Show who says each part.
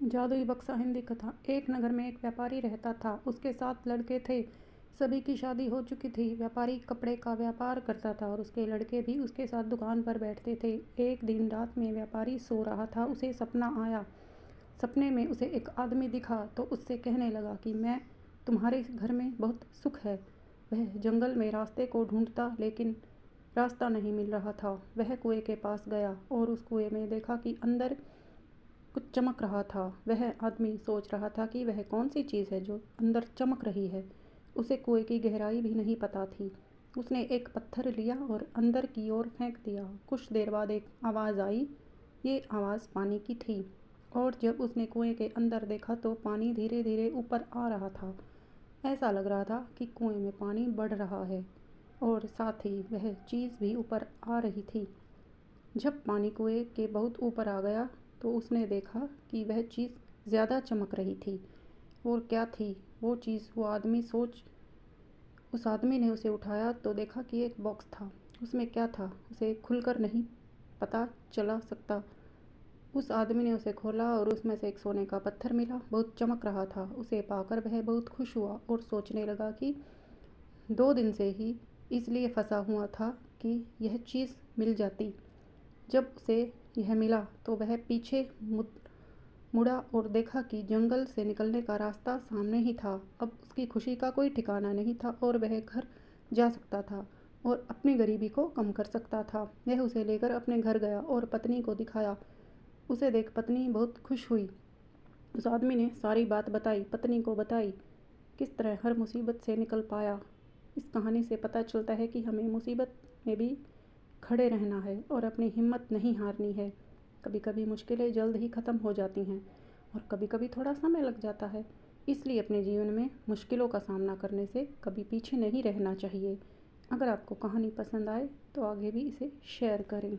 Speaker 1: जादुई बक्सा हिंदी कथा। एक नगर में एक व्यापारी रहता था। उसके 7 लड़के थे। सभी की शादी हो चुकी थी। व्यापारी कपड़े का व्यापार करता था और उसके लड़के भी उसके साथ दुकान पर बैठते थे। एक दिन रात में व्यापारी सो रहा था। उसे सपना आया। सपने में उसे एक आदमी दिखा तो उससे कहने लगा कि मैं तुम्हारे घर में बहुत सुख है। वह जंगल में रास्ते को ढूंढता, लेकिन रास्ता नहीं मिल रहा था। वह कुएं के पास गया और उस कुएं में देखा कि अंदर कुछ चमक रहा था। वह आदमी सोच रहा था कि वह कौन सी चीज़ है जो अंदर चमक रही है। उसे कुएं की गहराई भी नहीं पता थी। उसने एक पत्थर लिया और अंदर की ओर फेंक दिया। कुछ देर बाद एक आवाज़ आई। ये आवाज़ पानी की थी और जब उसने कुएं के अंदर देखा तो पानी धीरे धीरे ऊपर आ रहा था। ऐसा लग रहा था कि कुएं में पानी बढ़ रहा है और साथ ही वह चीज़ भी ऊपर आ रही थी। जब पानी कुएं के बहुत ऊपर आ गया तो उसने देखा कि वह चीज़ ज़्यादा चमक रही थी। और क्या थी वो चीज़, वो आदमी सोच उस आदमी ने उसे उठाया तो देखा कि एक बॉक्स था। उसमें क्या था उसे खुलकर नहीं पता चला सकता। उस आदमी ने उसे खोला और उसमें से एक सोने का पत्थर मिला। बहुत चमक रहा था। उसे पाकर वह बहुत खुश हुआ और सोचने लगा कि 2 दिन से ही इसलिए फंसा हुआ था कि यह चीज़ मिल जाती। जब उसे यह मिला तो वह पीछे मुड़ा और देखा कि जंगल से निकलने का रास्ता सामने ही था। अब उसकी खुशी का कोई ठिकाना नहीं था और वह घर जा सकता था और अपनी गरीबी को कम कर सकता था। वह उसे लेकर अपने घर गया और पत्नी को दिखाया। उसे देख पत्नी बहुत खुश हुई। उस आदमी ने सारी बात बताई, पत्नी को बताई, किस तरह हर मुसीबत से निकल पाया। इस कहानी से पता चलता है कि हमें मुसीबत में भी खड़े रहना है और अपनी हिम्मत नहीं हारनी है। कभी कभी मुश्किलें जल्द ही ख़त्म हो जाती हैं और कभी कभी थोड़ा समय लग जाता है। इसलिए अपने जीवन में मुश्किलों का सामना करने से कभी पीछे नहीं रहना चाहिए। अगर आपको कहानी पसंद आए तो आगे भी इसे शेयर करें।